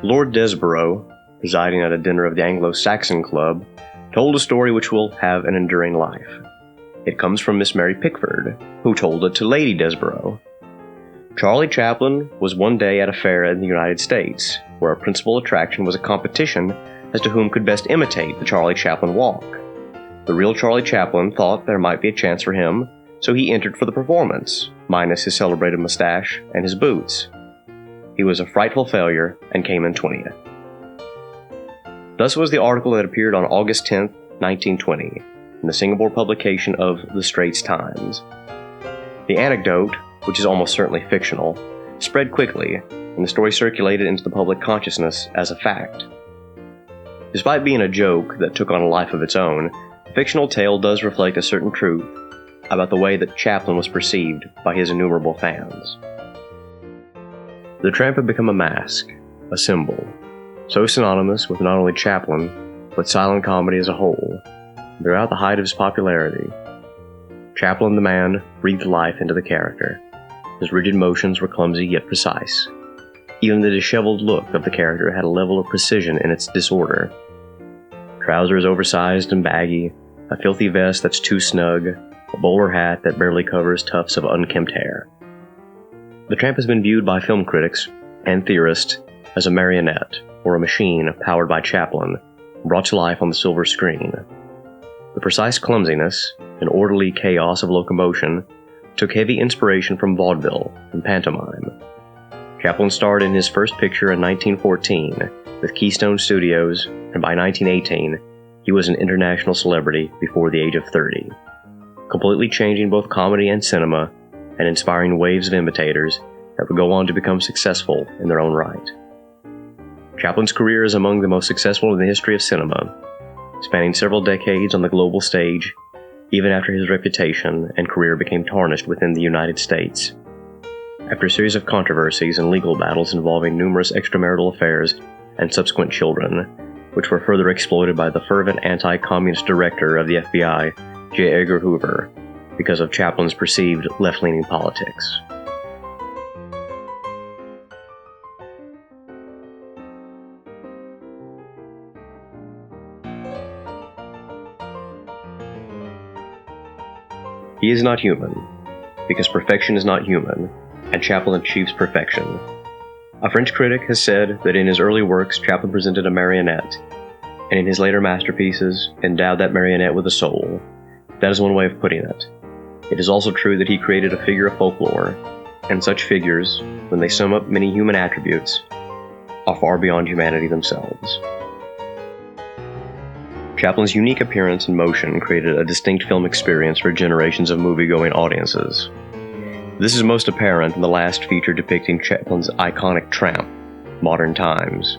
Lord Desborough, presiding at a dinner of the Anglo-Saxon Club, told a story which will have an enduring life. It comes from Miss Mary Pickford, who told it to Lady Desborough. Charlie Chaplin was one day at a fair in the United States, where a principal attraction was a competition as to whom could best imitate the Charlie Chaplin walk. The real Charlie Chaplin thought there might be a chance for him, so he entered for the performance, minus his celebrated mustache and his boots. He was a frightful failure and came in 20th. Thus was the article that appeared on August 10, 1920, in the Singapore publication of The Straits Times. The anecdote, which is almost certainly fictional, spread quickly, and the story circulated into the public consciousness as a fact. Despite being a joke that took on a life of its own, the fictional tale does reflect a certain truth about the way that Chaplin was perceived by his innumerable fans. The tramp had become a mask, a symbol, so synonymous with not only Chaplin, but silent comedy as a whole. Throughout the height of his popularity, Chaplin the man breathed life into the character. His rigid motions were clumsy yet precise. Even the disheveled look of the character had a level of precision in its disorder. Trousers oversized and baggy, a filthy vest that's too snug, a bowler hat that barely covers tufts of unkempt hair. The tramp has been viewed by film critics and theorists as a marionette, or a machine powered by Chaplin, brought to life on the silver screen. The precise clumsiness and orderly chaos of locomotion took heavy inspiration from vaudeville and pantomime. Chaplin starred in his first picture in 1914 with Keystone Studios, and by 1918, he was an international celebrity before the age of 30, completely changing both comedy and cinema and inspiring waves of imitators that would go on to become successful in their own right. Chaplin's career is among the most successful in the history of cinema, spanning several decades on the global stage, even after his reputation and career became tarnished within the United States. After a series of controversies and legal battles involving numerous extramarital affairs and subsequent children, which were further exploited by the fervent anti-communist director of the FBI, J. Edgar Hoover, because of Chaplin's perceived left-leaning politics. He is not human, because perfection is not human, and Chaplin achieves perfection. A French critic has said that in his early works Chaplin presented a marionette, and in his later masterpieces endowed that marionette with a soul. That is one way of putting it. It is also true that he created a figure of folklore, and such figures, when they sum up many human attributes, are far beyond humanity themselves. Chaplin's unique appearance and motion created a distinct film experience for generations of movie-going audiences. This is most apparent in the last feature depicting Chaplin's iconic tramp, Modern Times,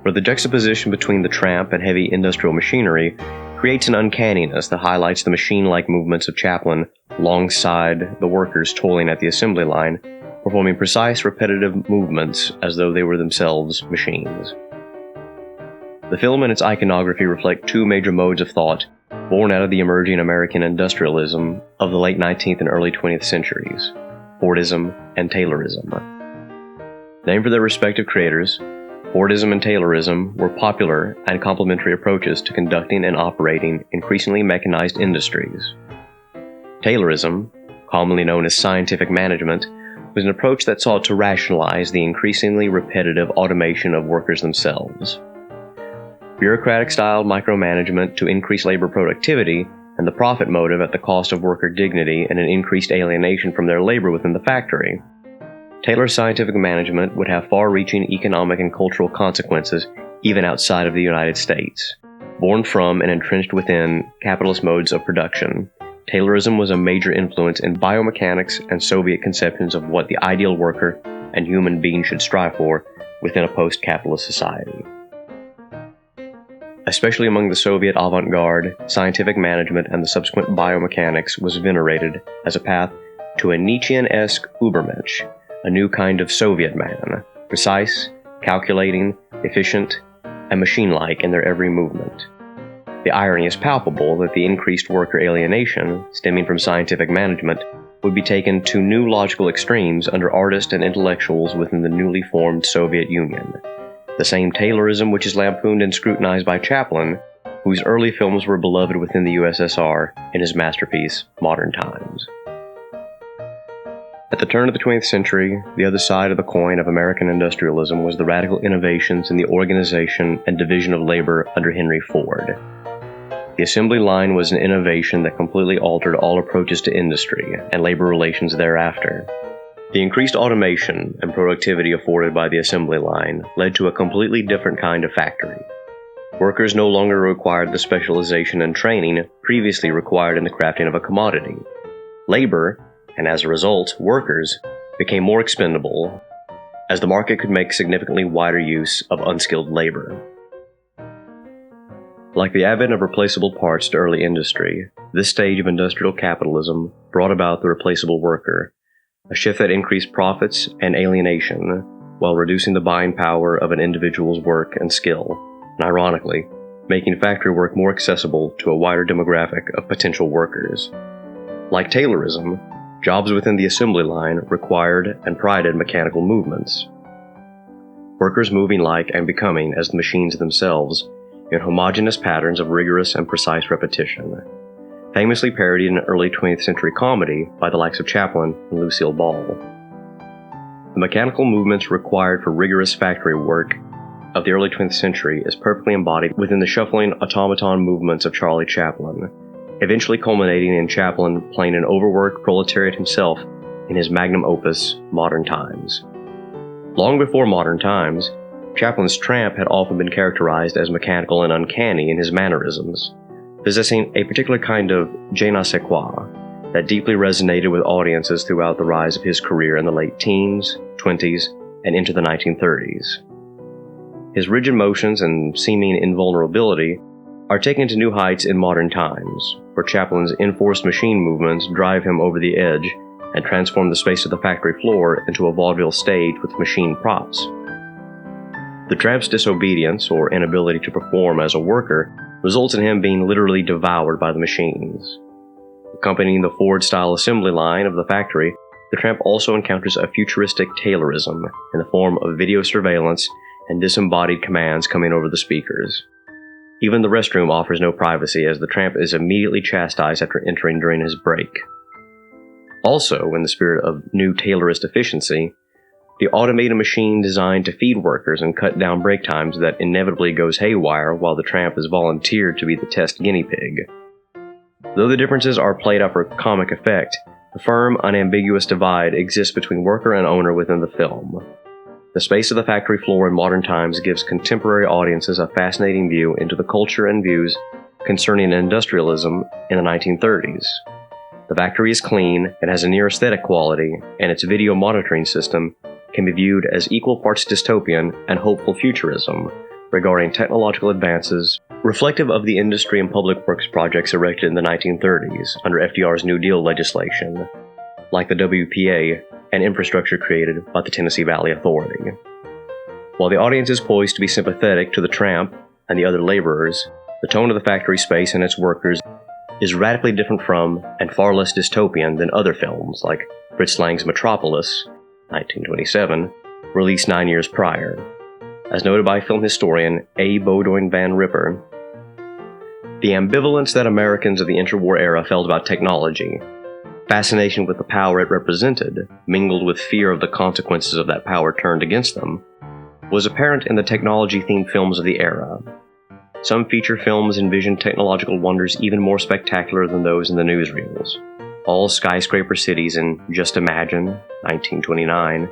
where the juxtaposition between the tramp and heavy industrial machinery creates an uncanniness that highlights the machine-like movements of Chaplin alongside the workers toiling at the assembly line, performing precise, repetitive movements as though they were themselves machines. The film and its iconography reflect two major modes of thought born out of the emerging American industrialism of the late 19th and early 20th centuries, Fordism and Taylorism. Named for their respective creators, Fordism and Taylorism were popular and complementary approaches to conducting and operating increasingly mechanized industries. Taylorism, commonly known as scientific management, was an approach that sought to rationalize the increasingly repetitive automation of workers themselves. Bureaucratic-style micromanagement to increase labor productivity and the profit motive at the cost of worker dignity and an increased alienation from their labor within the factory. Taylor's scientific management would have far-reaching economic and cultural consequences even outside of the United States. Born from and entrenched within capitalist modes of production, Taylorism was a major influence in biomechanics and Soviet conceptions of what the ideal worker and human being should strive for within a post-capitalist society. Especially among the Soviet avant-garde, scientific management and the subsequent biomechanics was venerated as a path to a Nietzschean-esque Übermensch, a new kind of Soviet man, precise, calculating, efficient, and machine-like in their every movement. The irony is palpable that the increased worker alienation, stemming from scientific management, would be taken to new logical extremes under artists and intellectuals within the newly formed Soviet Union. the same Taylorism which is lampooned and scrutinized by Chaplin, whose early films were beloved within the USSR in his masterpiece, Modern Times. At the turn of the 20th century, the other side of the coin of American industrialism was the radical innovations in the organization and division of labor under Henry Ford. The assembly line was an innovation that completely altered all approaches to industry and labor relations thereafter. The increased automation and productivity afforded by the assembly line led to a completely different kind of factory. Workers no longer required the specialization and training previously required in the crafting of a commodity. Labor, and as a result, workers, became more expendable, as the market could make significantly wider use of unskilled labor. Like the advent of replaceable parts to early industry, this stage of industrial capitalism brought about the replaceable worker, a shift that increased profits and alienation while reducing the buying power of an individual's work and skill, and ironically, making factory work more accessible to a wider demographic of potential workers. Like Taylorism, jobs within the assembly line required and prided mechanical movements. Workers moving like and becoming as the machines themselves in homogeneous patterns of rigorous and precise repetition, famously parodied in early 20th century comedy by the likes of Chaplin and Lucille Ball. The mechanical movements required for rigorous factory work of the early 20th century is perfectly embodied within the shuffling automaton movements of Charlie Chaplin, eventually culminating in Chaplin playing an overworked proletariat himself in his magnum opus, Modern Times. Long before Modern Times, Chaplin's tramp had often been characterized as mechanical and uncanny in his mannerisms, possessing a particular kind of je ne sais quoi that deeply resonated with audiences throughout the rise of his career in the late teens, 20s, and into the 1930s. His rigid motions and seeming invulnerability are taken to new heights in Modern Times, where Chaplin's enforced machine movements drive him over the edge and transform the space of the factory floor into a vaudeville stage with machine props. The tramp's disobedience or inability to perform as a worker results in him being literally devoured by the machines. Accompanying the Ford-style assembly line of the factory, the tramp also encounters a futuristic Taylorism in the form of video surveillance and disembodied commands coming over the speakers. Even the restroom offers no privacy, as the tramp is immediately chastised after entering during his break. Also, in the spirit of new Taylorist efficiency, the automated machine designed to feed workers and cut down break times that inevitably goes haywire while the tramp is volunteered to be the test guinea pig. Though the differences are played up for comic effect, the firm, unambiguous divide exists between worker and owner within the film. The space of the factory floor in Modern Times gives contemporary audiences a fascinating view into the culture and views concerning industrialism in the 1930s. The factory is clean and has a near aesthetic quality, and its video monitoring system can be viewed as equal parts dystopian and hopeful futurism regarding technological advances reflective of the industry and public works projects erected in the 1930s under FDR's New Deal legislation, like the WPA and infrastructure created by the Tennessee Valley Authority. While the audience is poised to be sympathetic to the tramp and the other laborers, the tone of the factory space and its workers is radically different from and far less dystopian than other films like Fritz Lang's Metropolis, 1927, released 9 years prior. As noted by film historian A. Bowdoin Van Ripper, the ambivalence that Americans of the interwar era felt about technology, fascination with the power it represented, mingled with fear of the consequences of that power turned against them, was apparent in the technology-themed films of the era. Some feature films envisioned technological wonders even more spectacular than those in the newsreels. All skyscraper cities in Just Imagine, 1929,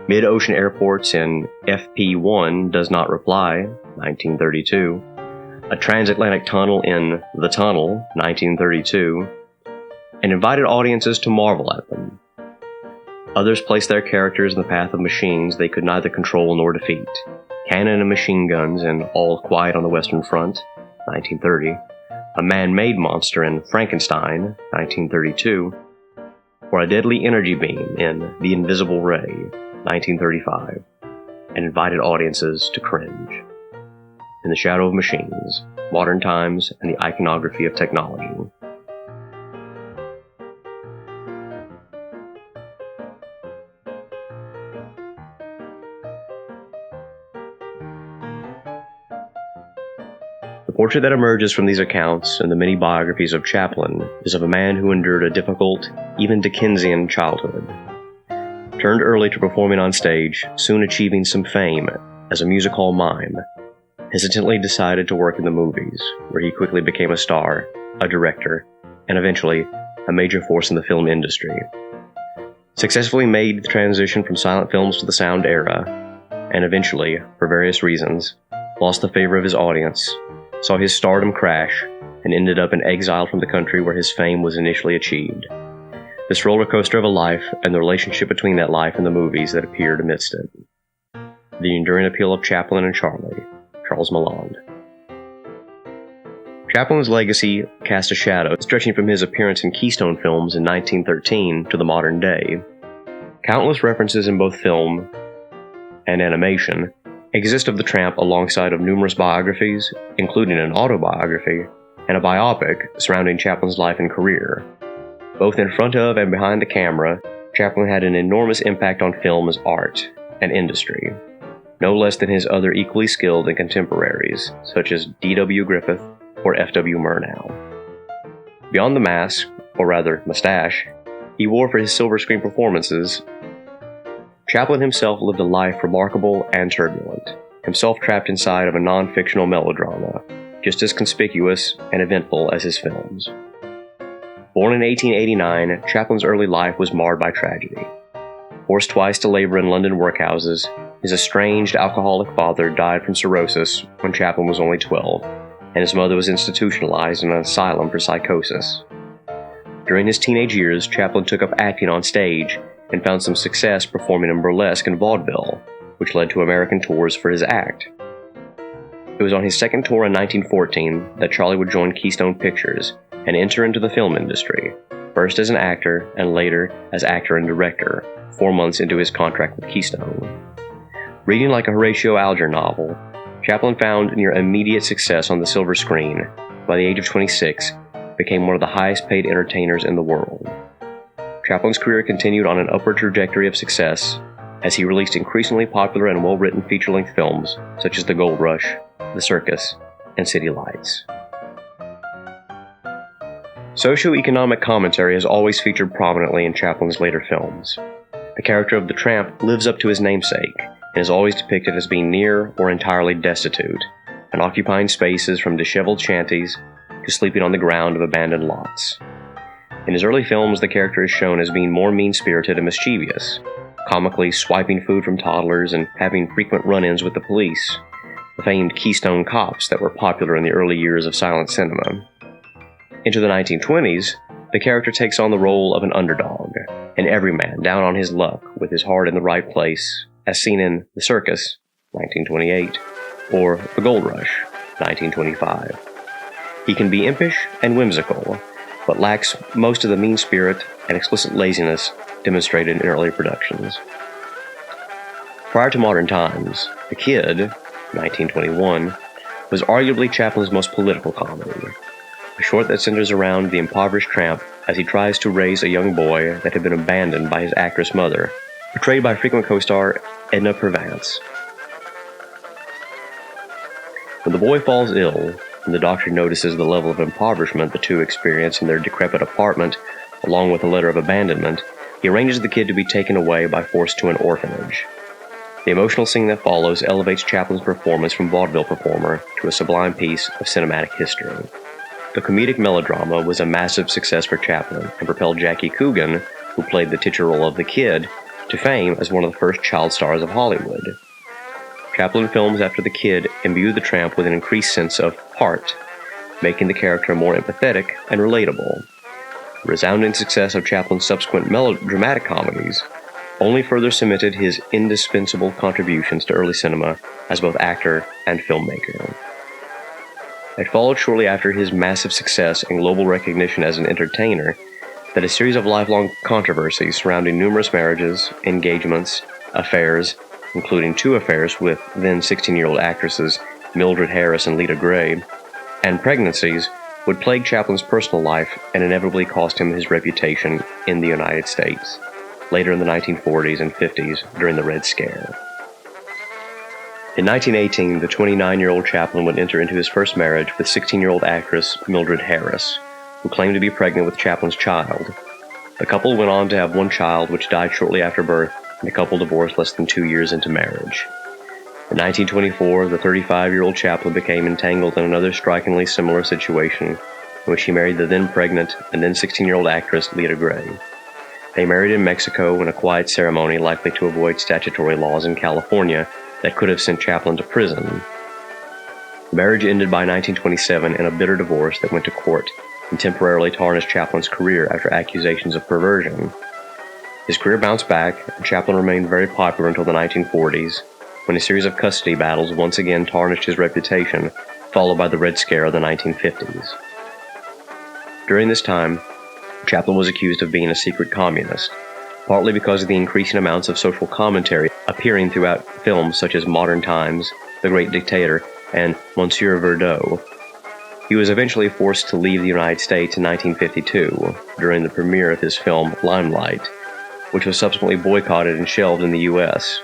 mid-ocean airports in FP1 Does Not Reply, 1932, a transatlantic tunnel in The Tunnel, 1932, and invited audiences to marvel at them. Others placed their characters in the path of machines they could neither control nor defeat. Cannon and machine guns in All Quiet on the Western Front, 1930, a man-made monster in Frankenstein, 1932, or a deadly energy beam in The Invisible Ray, 1935, and invited audiences to cringe. In the Shadow of Machines, Modern Times, and the Iconography of Technology. portrait that emerges from these accounts and the many biographies of Chaplin is of a man who endured a difficult, even Dickensian childhood. Turned early to performing on stage, soon achieving some fame as a music hall mime, hesitantly decided to work in the movies, where he quickly became a star, a director, and eventually a major force in the film industry. Successfully made the transition from silent films to the sound era, and eventually, for various reasons, lost the favor of his audience, saw his stardom crash, and ended up in exile from the country where his fame was initially achieved. This roller coaster of a life and the relationship between that life and the movies that appeared amidst it. The enduring appeal of Chaplin and Charlie, Charles Malland. Chaplin's legacy cast a shadow stretching from his appearance in Keystone films in 1913 to the modern day. Countless references in both film and animation exist of the Tramp alongside of numerous biographies, including an autobiography and a biopic surrounding Chaplin's life and career. Both in front of and behind the camera, Chaplin had an enormous impact on film as art and industry, no less than his other equally skilled and contemporaries, such as D.W. Griffith or F.W. Murnau. Beyond the mask, or rather mustache, he wore for his silver screen performances, Chaplin himself lived a life remarkable and turbulent, himself trapped inside of a non-fictional melodrama, just as conspicuous and eventful as his films. Born in 1889, Chaplin's early life was marred by tragedy. Forced twice to labor in London workhouses, his estranged alcoholic father died from cirrhosis when Chaplin was only 12, and his mother was institutionalized in an asylum for psychosis. During his teenage years, Chaplin took up acting on stage and found some success performing in burlesque and vaudeville, which led to American tours for his act. It was on his second tour in 1914 that Charlie would join Keystone Pictures and enter into the film industry, first as an actor and later as actor and director, 4 months into his contract with Keystone. Reading like a Horatio Alger novel, Chaplin found near immediate success on the silver screen. By the age of 26, became one of the highest paid entertainers in the world. Chaplin's career continued on an upward trajectory of success as he released increasingly popular and well-written feature-length films such as The Gold Rush, The Circus, and City Lights. Socio-economic commentary has always featured prominently in Chaplin's later films. The character of the Tramp lives up to his namesake and is always depicted as being near or entirely destitute, and occupying spaces from disheveled shanties to sleeping on the ground of abandoned lots. In his early films, the character is shown as being more mean-spirited and mischievous, comically swiping food from toddlers and having frequent run-ins with the police, the famed Keystone Cops that were popular in the early years of silent cinema. Into the 1920s, the character takes on the role of an underdog, an everyman down on his luck with his heart in the right place, as seen in The Circus, 1928, or The Gold Rush, 1925. He can be impish and whimsical, but lacks most of the mean spirit and explicit laziness demonstrated in early productions. Prior to modern times, The Kid, 1921, was arguably Chaplin's most political comedy, a short that centers around the impoverished tramp as he tries to raise a young boy that had been abandoned by his actress mother, portrayed by frequent co-star Edna Purvance. When the boy falls ill, and the doctor notices the level of impoverishment the two experience in their decrepit apartment, along with a letter of abandonment, he arranges the kid to be taken away by force to an orphanage. The emotional scene that follows elevates Chaplin's performance from vaudeville performer to a sublime piece of cinematic history. The comedic melodrama was a massive success for Chaplin and propelled Jackie Coogan, who played the titular role of the Kid, to fame as one of the first child stars of Hollywood. Chaplin films after The Kid imbued the Tramp with an increased sense of heart, making the character more empathetic and relatable. The resounding success of Chaplin's subsequent melodramatic comedies only further cemented his indispensable contributions to early cinema as both actor and filmmaker. It followed shortly after his massive success and global recognition as an entertainer that a series of lifelong controversies surrounding numerous marriages, engagements, affairs, including 2 affairs with then 16-year-old actresses Mildred Harris and Lita Gray, and pregnancies would plague Chaplin's personal life and inevitably cost him his reputation in the United States, later in the 1940s and 50s during the Red Scare. In 1918, the 29-year-old Chaplin would enter into his first marriage with 16-year-old actress Mildred Harris, who claimed to be pregnant with Chaplin's child. The couple went on to have one child, which died shortly after birth, and the couple divorced less than 2 years into marriage. In 1924, the 35-year-old Chaplin became entangled in another strikingly similar situation, in which he married the then pregnant and then 16-year-old actress Lita Gray. They married in Mexico in a quiet ceremony likely to avoid statutory laws in California that could have sent Chaplin to prison. The marriage ended by 1927 in a bitter divorce that went to court and temporarily tarnished Chaplin's career after accusations of perversion. His career bounced back, and Chaplin remained very popular until the 1940s, when a series of custody battles once again tarnished his reputation, followed by the Red Scare of the 1950s. During this time, Chaplin was accused of being a secret communist, partly because of the increasing amounts of social commentary appearing throughout films such as Modern Times, The Great Dictator, and Monsieur VERDOUX. He was eventually forced to leave the United States in 1952 during the premiere of his film Limelight, which was subsequently boycotted and shelved in the U.S.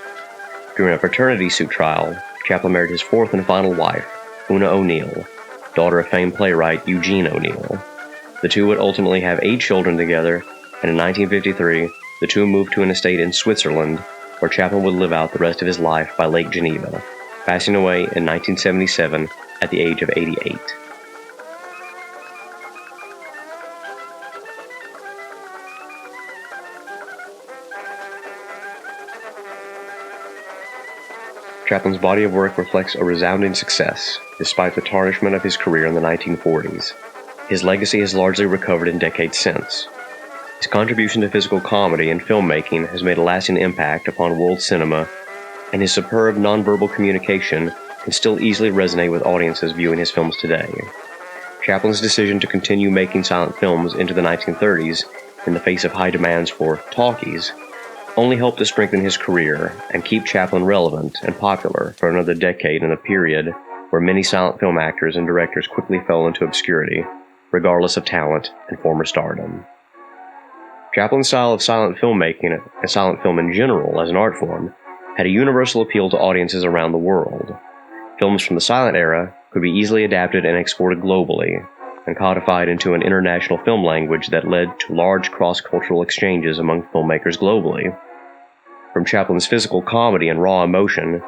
During a paternity suit trial, Chaplin married his fourth and final wife, Una O'Neill, daughter of famed playwright Eugene O'Neill. The two would ultimately have 8 children together, and in 1953, the two moved to an estate in Switzerland, where Chaplin would live out the rest of his life by Lake Geneva, passing away in 1977 at the age of 88. Chaplin's body of work reflects a resounding success, despite the tarnishment of his career in the 1940s. His legacy has largely recovered in decades since. His contribution to physical comedy and filmmaking has made a lasting impact upon world cinema, and his superb nonverbal communication can still easily resonate with audiences viewing his films today. Chaplin's decision to continue making silent films into the 1930s, in the face of high demands for talkies, only helped to strengthen his career and keep Chaplin relevant and popular for another decade in a period where many silent film actors and directors quickly fell into obscurity, regardless of talent and former stardom. Chaplin's style of silent filmmaking, and silent film in general as an art form, had a universal appeal to audiences around the world. Films from the silent era could be easily adapted and exported globally, and codified into an international film language that led to large cross-cultural exchanges among filmmakers globally. From Chaplin's physical comedy and raw emotion,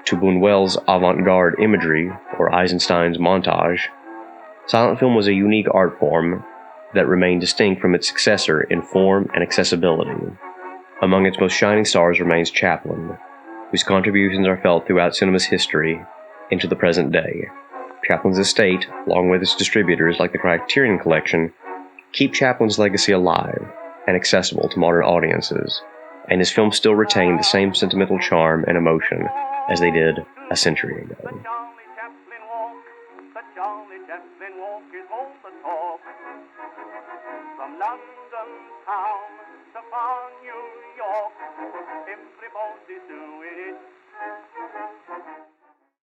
to Buñuel's avant-garde imagery or Eisenstein's montage, silent film was a unique art form that remained distinct from its successor in form and accessibility. Among its most shining stars remains Chaplin, whose contributions are felt throughout cinema's history into the present day. Chaplin's estate, along with its distributors like the Criterion Collection, keep Chaplin's legacy alive and accessible to modern audiences, and his films still retain the same sentimental charm and emotion as they did a century ago.